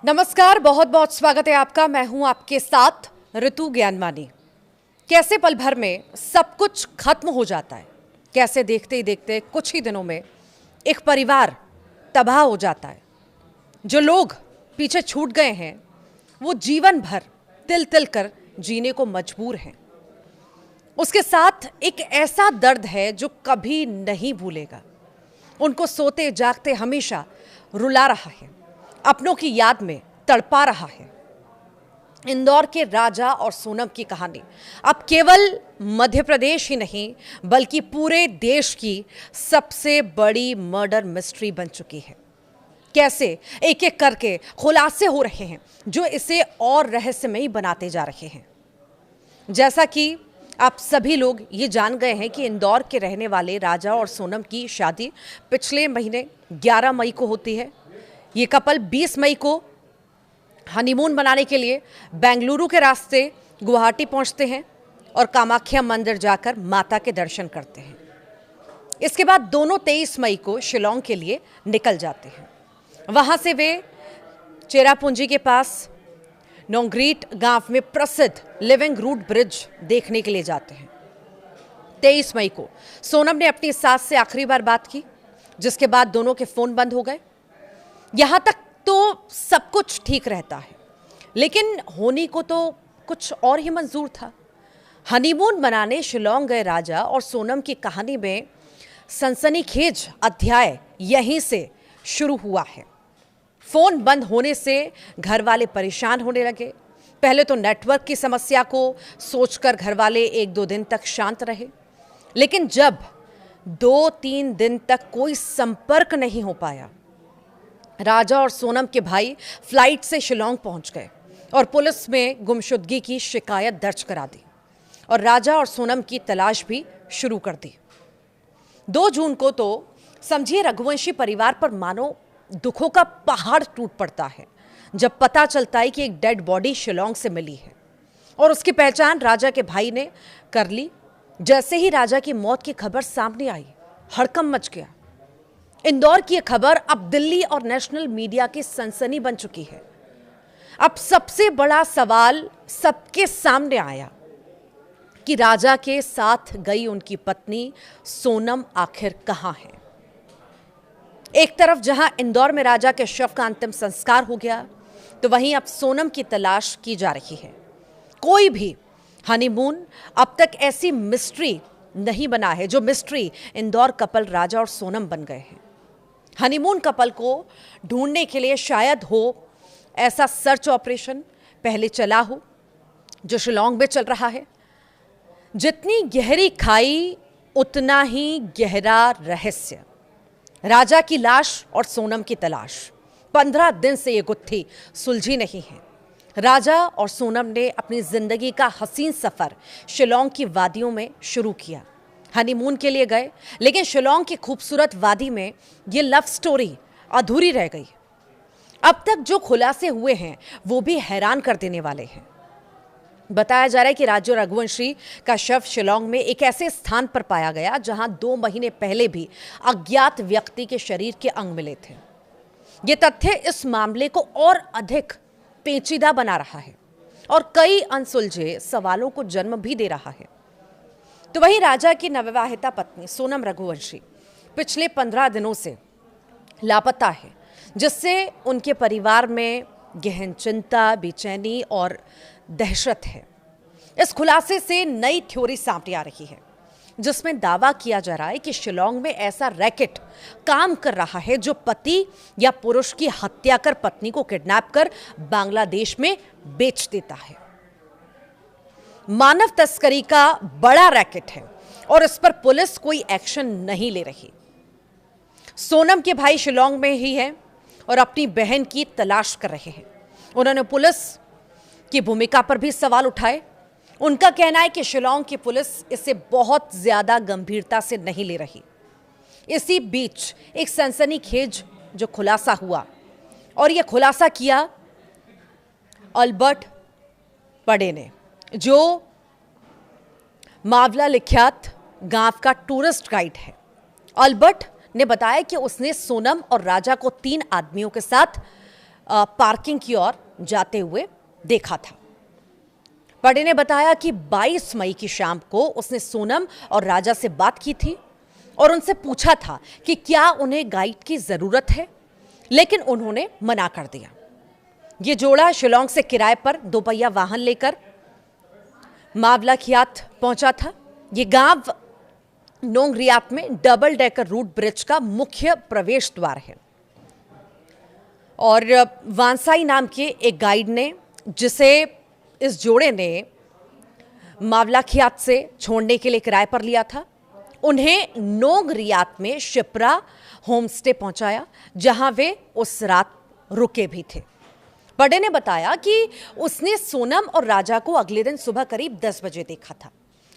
नमस्कार, बहुत बहुत स्वागत है आपका। मैं हूं आपके साथ ऋतु ज्ञानमानी। कैसे पल भर में सब कुछ खत्म हो जाता है, कैसे देखते ही देखते कुछ ही दिनों में एक परिवार तबाह हो जाता है। जो लोग पीछे छूट गए हैं वो जीवन भर तिल तिल कर जीने को मजबूर हैं। उसके साथ एक ऐसा दर्द है जो कभी नहीं भूलेगा। उनको सोते जागते हमेशा रुला रहा है, अपनों की याद में तड़पा रहा है। इंदौर के राजा और सोनम की कहानी अब केवल मध्य प्रदेश ही नहीं बल्कि पूरे देश की सबसे बड़ी मर्डर मिस्ट्री बन चुकी है। कैसे एक एक करके खुलासे हो रहे हैं जो इसे और रहस्यमयी बनाते जा रहे हैं। जैसा कि आप सभी लोग ये जान गए हैं कि इंदौर के रहने वाले राजा और सोनम की शादी पिछले महीने 11 मई को होती है। ये कपल 20 मई को हनीमून मनाने के लिए बेंगलुरु के रास्ते गुवाहाटी पहुंचते हैं और कामाख्या मंदिर जाकर माता के दर्शन करते हैं। इसके बाद दोनों 23 मई को शिलोंग के लिए निकल जाते हैं। वहां से वे चेरापूंजी के पास नोंग्रीट गांव में प्रसिद्ध लिविंग रूट ब्रिज देखने के लिए जाते हैं। 23 मई को सोनम ने अपनी सास से आखिरी बार बात की, जिसके बाद दोनों के फोन बंद हो गए। यहां तक तो सब कुछ ठीक रहता है, लेकिन होनी को तो कुछ और ही मंजूर था। हनीमून मनाने शिलोंग गए राजा और सोनम की कहानी में सनसनीखेज अध्याय यहीं से शुरू हुआ है। फोन बंद होने से घर वाले परेशान होने लगे। पहले तो नेटवर्क की समस्या को सोचकर घर वाले 1-2 दिन तक शांत रहे, लेकिन जब 2-3 दिन तक कोई संपर्क नहीं हो पाया, राजा और सोनम के भाई फ्लाइट से शिलोंग पहुंच गए और पुलिस में गुमशुदगी की शिकायत दर्ज करा दी और राजा और सोनम की तलाश भी शुरू कर दी। 2 जून को तो समझिए रघुवंशी परिवार पर मानो दुखों का पहाड़ टूट पड़ता है जब पता चलता है कि एक डेड बॉडी शिलोंग से मिली है और उसकी पहचान राजा के भाई ने कर ली। जैसे ही राजा की मौत की खबर सामने आई, हड़कंप मच गया। इंदौर की यह खबर अब दिल्ली और नेशनल मीडिया की सनसनी बन चुकी है। अब सबसे बड़ा सवाल सबके सामने आया कि राजा के साथ गई उनकी पत्नी सोनम आखिर कहां है। एक तरफ जहां इंदौर में राजा के शव का अंतिम संस्कार हो गया, तो वहीं अब सोनम की तलाश की जा रही है। कोई भी हनीमून अब तक ऐसी मिस्ट्री नहीं बना है जो मिस्ट्री इंदौर कपल राजा और सोनम बन गए हैं। हनीमून कपल को ढूंढने के लिए शायद हो ऐसा सर्च ऑपरेशन पहले चला हो जो शिलोंग में चल रहा है। जितनी गहरी खाई उतना ही गहरा रहस्य। राजा की लाश और सोनम की तलाश 15 दिन से ये गुत्थी सुलझी नहीं है। राजा और सोनम ने अपनी जिंदगी का हसीन सफर शिलोंग की वादियों में शुरू किया। हनीमून के लिए गए, लेकिन शिलोंग की खूबसूरत वादी में ये लव स्टोरी अधूरी रह गई। अब तक जो खुलासे हुए हैं वो भी हैरान कर देने वाले हैं। बताया जा रहा है कि राजा रघुवंशी का शव शिलोंग में एक ऐसे स्थान पर पाया गया जहां 2 महीने पहले भी अज्ञात व्यक्ति के शरीर के अंग मिले थे। यह तथ्य इस मामले को और अधिक पेचीदा बना रहा है और कई अनसुलझे सवालों को जन्म भी दे रहा है। तो वहीं राजा की नवविवाहिता पत्नी सोनम रघुवंशी पिछले 15 दिनों से लापता है, जिससे उनके परिवार में गहन चिंता, बेचैनी और दहशत है। इस खुलासे से नई थ्योरी सामने आ रही है, जिसमें दावा किया जा रहा है कि शिलोंग में ऐसा रैकेट काम कर रहा है जो पति या पुरुष की हत्या कर पत्नी को किडनैप कर बांग्लादेश में बेच देता है। मानव तस्करी का बड़ा रैकेट है और इस पर पुलिस कोई एक्शन नहीं ले रही। सोनम के भाई शिलोंग में ही हैं और अपनी बहन की तलाश कर रहे हैं। उन्होंने पुलिस की भूमिका पर भी सवाल उठाए। उनका कहना है कि शिलोंग की पुलिस इसे बहुत ज्यादा गंभीरता से नहीं ले रही। इसी बीच एक सनसनीखेज जो खुलासा हुआ, और यह खुलासा किया अल्बर्ट पडे ने, जो मावला लिख्यात गांव का टूरिस्ट गाइड है। अल्बर्ट ने बताया कि उसने सोनम और राजा को 3 आदमियों के साथ पार्किंग की ओर जाते हुए देखा था। बड़े ने बताया कि 22 मई की शाम को उसने सोनम और राजा से बात की थी और उनसे पूछा था कि क्या उन्हें गाइड की जरूरत है, लेकिन उन्होंने मना कर दिया। ये जोड़ा शिलोंग से किराए पर दोपहिया वाहन लेकर मावलाखियात पहुंचा था। ये गांव नोंग रियात में डबल डेकर रूट ब्रिज का मुख्य प्रवेश द्वार है और वांसाई नाम के एक गाइड ने, जिसे इस जोड़े ने मावलाखियात से छोड़ने के लिए किराए पर लिया था, उन्हें नोंग रियात में शिप्रा होम स्टे पहुंचाया, जहां वे उस रात रुके भी थे। बड़े ने बताया कि उसने सोनम और राजा को अगले दिन सुबह करीब 10 बजे देखा था,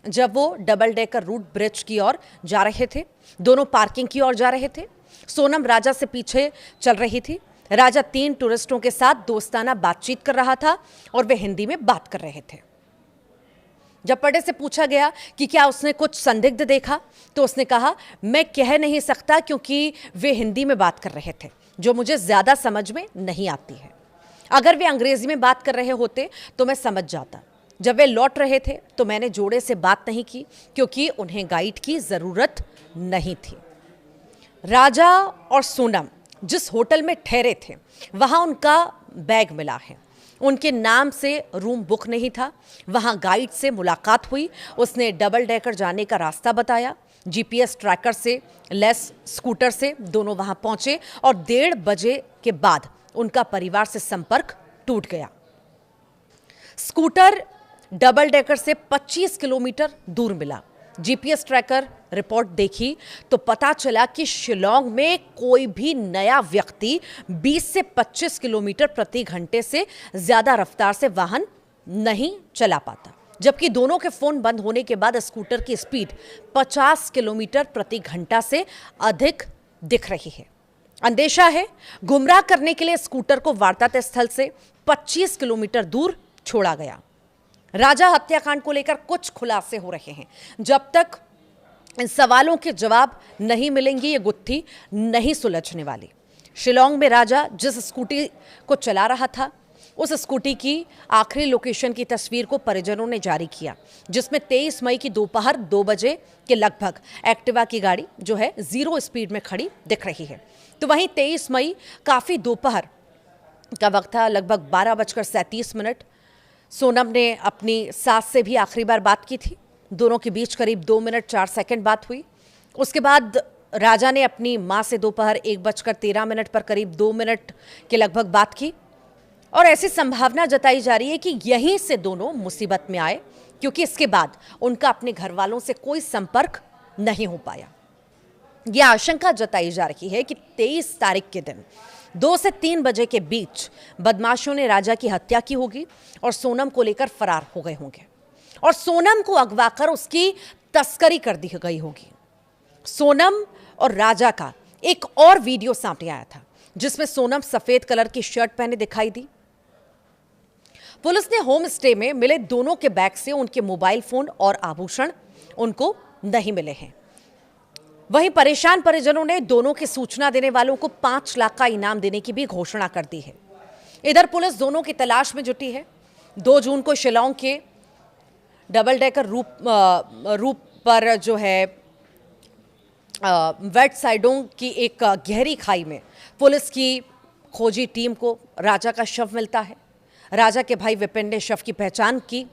जब वो डबल डेकर रूट ब्रिज की ओर जा रहे थे। दोनों पार्किंग की ओर जा रहे थे। सोनम राजा से पीछे चल रही थी। राजा 3 टूरिस्टों के साथ दोस्ताना बातचीत कर रहा था और वे हिंदी में बात कर रहे थे। जब बड़े से पूछा गया कि क्या उसने कुछ संदिग्ध देखा, तो उसने कहा, मैं कह नहीं सकता क्योंकि वे हिंदी में बात कर रहे थे, जो मुझे ज्यादा समझ में नहीं आती है। अगर वे अंग्रेजी में बात कर रहे होते तो मैं समझ जाता। जब वे लौट रहे थे तो मैंने जोड़े से बात नहीं की क्योंकि उन्हें गाइड की जरूरत नहीं थी। राजा और सोनम जिस होटल में ठहरे थे वहां उनका बैग मिला है। उनके नाम से रूम बुक नहीं था। वहां गाइड से मुलाकात हुई। उसने डबल डेकर जाने का रास्ता बताया। जीपीएस ट्रैकर से लेस स्कूटर से दोनों वहां पहुंचे और 1:30 बजे के बाद उनका परिवार से संपर्क टूट गया। स्कूटर डबल डेकर से 25 किलोमीटर दूर मिला। जीपीएस ट्रैकर रिपोर्ट देखी तो पता चला कि शिलोंग में कोई भी नया व्यक्ति 20 से 25 किलोमीटर प्रति घंटे से ज्यादा रफ्तार से वाहन नहीं चला पाता, जबकि दोनों के फोन बंद होने के बाद स्कूटर की स्पीड 50 किलोमीटर प्रति घंटा से अधिक दिख रही है। अंदेशा है गुमराह करने के लिए स्कूटर को वारदात स्थल से 25 किलोमीटर दूर छोड़ा गया। राजा हत्याकांड को लेकर कुछ खुलासे हो रहे हैं। जब तक इन सवालों के जवाब नहीं मिलेंगे ये गुत्थी नहीं सुलझने वाली। शिलोंग में राजा जिस स्कूटी को चला रहा था उस स्कूटी की आखिरी लोकेशन की तस्वीर को परिजनों ने जारी किया, जिसमें 23 मई की दोपहर 2 बजे के लगभग एक्टिवा की गाड़ी जो है 0 स्पीड में खड़ी दिख रही है। तो वहीं 23 मई काफी दोपहर का वक्त था, लगभग 12:37। सोनम ने अपनी सास से भी आखिरी बार बात की थी। दोनों के बीच करीब 2 मिनट 4 सेकंड बात हुई। उसके बाद राजा ने अपनी मां से दोपहर 1:13 पर करीब 2 मिनट के लगभग बात की और ऐसी संभावना जताई जा रही है कि यहीं से दोनों मुसीबत में आए, क्योंकि इसके बाद उनका अपने घर वालों से कोई संपर्क नहीं हो पाया। यह आशंका जताई जा रही है कि 23 तारीख के दिन 2 से 3 बजे के बीच बदमाशों ने राजा की हत्या की होगी और सोनम को लेकर फरार हो गए होंगे और सोनम को अगवा कर उसकी तस्करी कर दी गई होगी। सोनम और राजा का एक और वीडियो सामने आया था, जिसमें सोनम सफेद कलर की शर्ट पहने दिखाई दी। पुलिस ने होम स्टे में मिले दोनों के बैग से उनके मोबाइल फोन और आभूषण उनको नहीं मिले हैं। वहीं परेशान परिजनों ने दोनों की सूचना देने वालों को 5 लाख का इनाम देने की भी घोषणा कर दी है। इधर पुलिस दोनों की तलाश में जुटी है। 2 जून को शिलोंग के डबल डेकर रूप पर जो है वेट साइडों की एक गहरी खाई में पुलिस की खोजी टीम को राजा का शव मिलता है। राजा के भाई विपिन ने शव की पहचान की।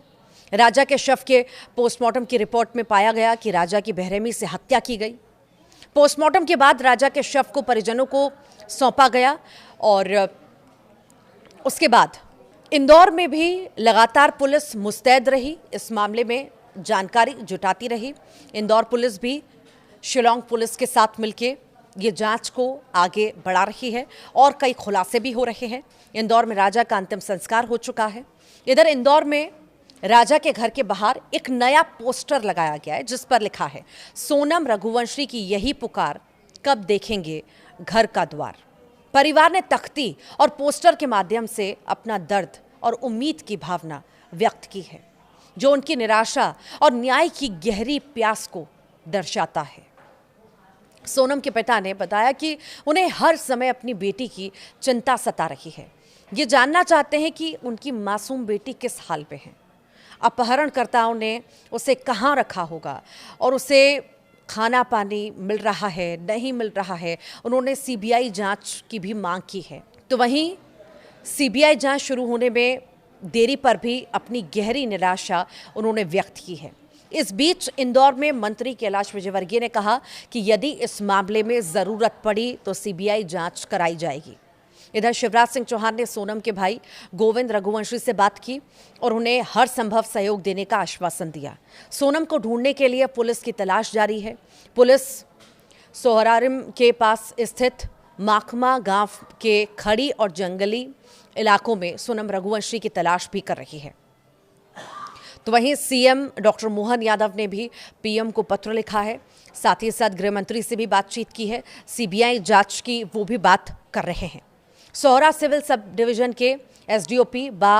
राजा के शव के पोस्टमार्टम की रिपोर्ट में पाया गया कि राजा की बेरहमी से हत्या की गई। पोस्टमार्टम के बाद राजा के शव को परिजनों को सौंपा गया और उसके बाद इंदौर में भी लगातार पुलिस मुस्तैद रही, इस मामले में जानकारी जुटाती रही। इंदौर पुलिस भी शिलोंग पुलिस के साथ मिलकर ये जांच को आगे बढ़ा रही है और कई खुलासे भी हो रहे हैं। इंदौर में राजा का अंतिम संस्कार हो चुका है। इधर इंदौर में राजा के घर के बाहर एक नया पोस्टर लगाया गया है, जिस पर लिखा है, सोनम रघुवंशी की यही पुकार, कब देखेंगे घर का द्वार। परिवार ने तख्ती और पोस्टर के माध्यम से अपना दर्द और उम्मीद की भावना व्यक्त की है, जो उनकी निराशा और न्याय की गहरी प्यास को दर्शाता है। सोनम के पिता ने बताया कि उन्हें हर समय अपनी बेटी की चिंता सता रही है। ये जानना चाहते हैं कि उनकी मासूम बेटी किस हाल पे है। अपहरणकर्ताओं ने उसे कहाँ रखा होगा और उसे खाना पानी मिल रहा है, नहीं मिल रहा है। उन्होंने सीबीआई जांच की भी मांग की है। तो वहीं सीबीआई जांच शुरू होने में देरी पर भी अपनी गहरी निराशा उन्होंने व्यक्त की है। इस बीच इंदौर में मंत्री कैलाश विजयवर्गीय ने कहा कि यदि इस मामले में जरूरत पड़ी तो सीबीआई जांच कराई जाएगी। इधर शिवराज सिंह चौहान ने सोनम के भाई गोविंद रघुवंशी से बात की और उन्हें हर संभव सहयोग देने का आश्वासन दिया। सोनम को ढूंढने के लिए पुलिस की तलाश जारी है। पुलिस सोहरारिम के पास स्थित माखमा गांव के खड़ी और जंगली इलाकों में सोनम रघुवंशी की तलाश भी कर रही है। तो वहीं सीएम डॉक्टर मोहन यादव ने भी पीएम को पत्र लिखा है। साथ ही साथ गृह मंत्री से भी बातचीत की है। सीबीआई जांच की वो भी बात कर रहे हैं। सोहरा सिविल सब डिवीजन के एसडीओपी बा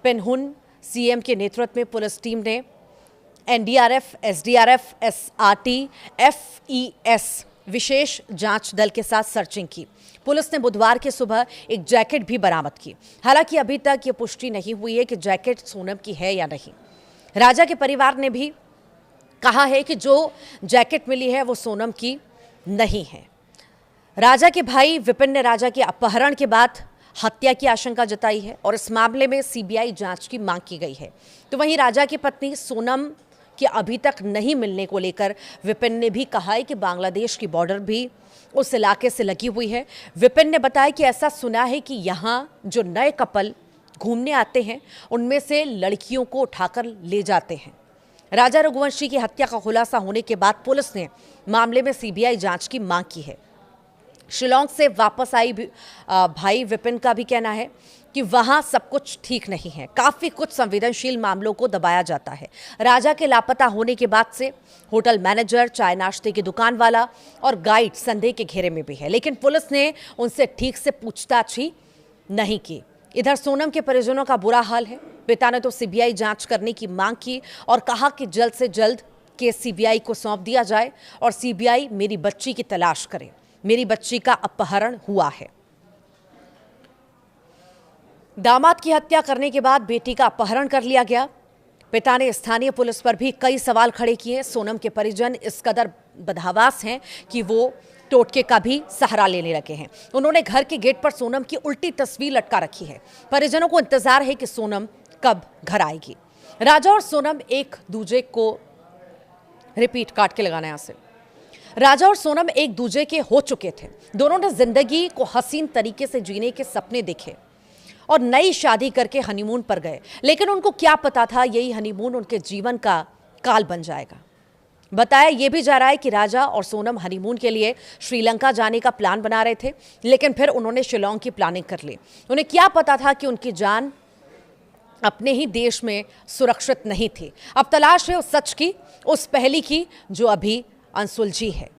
पेनहुन सीएम के नेतृत्व में पुलिस टीम ने एनडीआरएफ, एसडीआरएफ, एसआरटी, एफईएस विशेष जांच दल के साथ सर्चिंग की। पुलिस ने बुधवार की सुबह एक जैकेट भी बरामद की। हालांकि अभी तक ये पुष्टि नहीं हुई है कि जैकेट सोनम की है या नहीं। राजा के परिवार ने भी कहा है कि जो जैकेट मिली है वो सोनम की नहीं है। राजा के भाई विपिन ने राजा के अपहरण के बाद हत्या की आशंका जताई है और इस मामले में सीबीआई जांच की मांग की गई है। तो वहीं राजा की पत्नी सोनम के अभी तक नहीं मिलने को लेकर विपिन ने भी कहा है कि बांग्लादेश की बॉर्डर भी उस इलाके से लगी हुई है। विपिन ने बताया कि ऐसा सुना है कि यहाँ जो नए कपल घूमने आते हैं उनमें से लड़कियों को उठाकर ले जाते हैं। राजा रघुवंशी की हत्या का खुलासा होने के बाद पुलिस ने मामले में सीबीआई जांच की मांग की है। शिलोंग से वापस आई भाई विपिन का भी कहना है कि वहां सब कुछ ठीक नहीं है। काफी कुछ संवेदनशील मामलों को दबाया जाता है। राजा के लापता होने के बाद से होटल मैनेजर, चाय नाश्ते की दुकान वाला और गाइड संदेह के घेरे में भी है, लेकिन पुलिस ने उनसे ठीक से पूछताछ ही नहीं की। इधर सोनम के परिजनों का बुरा हाल है। पिता ने तो सीबीआई जांच करने की मांग की और कहा कि जल्द से जल्द केस सीबीआई को सौंप दिया जाए और सीबीआई मेरी बच्ची की तलाश करे। मेरी बच्ची का अपहरण हुआ है। दामाद की हत्या करने के बाद बेटी का अपहरण कर लिया गया। पिता ने स्थानीय पुलिस पर भी कई सवाल खड़े किए। सोनम के परिजन इस कदर बदहवास हैं कि वो टोटके का भी सहारा लेने लगे हैं। उन्होंने घर के गेट पर सोनम की उल्टी तस्वीर लटका रखी है। परिजनों को इंतजार है कि सोनम कब घर आएगी। राजा और सोनम एक दूजे को रिपीट काट के लगाना यहां से। राजा और सोनम एक दूजे के हो चुके थे। दोनों ने जिंदगी को हसीन तरीके से जीने के सपने देखे और नई शादी करके हनीमून पर गए, लेकिन उनको क्या पता था यही हनीमून उनके जीवन का काल बन जाएगा। बताया यह भी जा रहा है कि राजा और सोनम हनीमून के लिए श्रीलंका जाने का प्लान बना रहे थे, लेकिन फिर उन्होंने शिलोंग की प्लानिंग कर ली। उन्हें क्या पता था कि उनकी जान अपने ही देश में सुरक्षित नहीं थी। अब तलाश है उस सच की, उस पहली की जो अभी अनसुलझी है।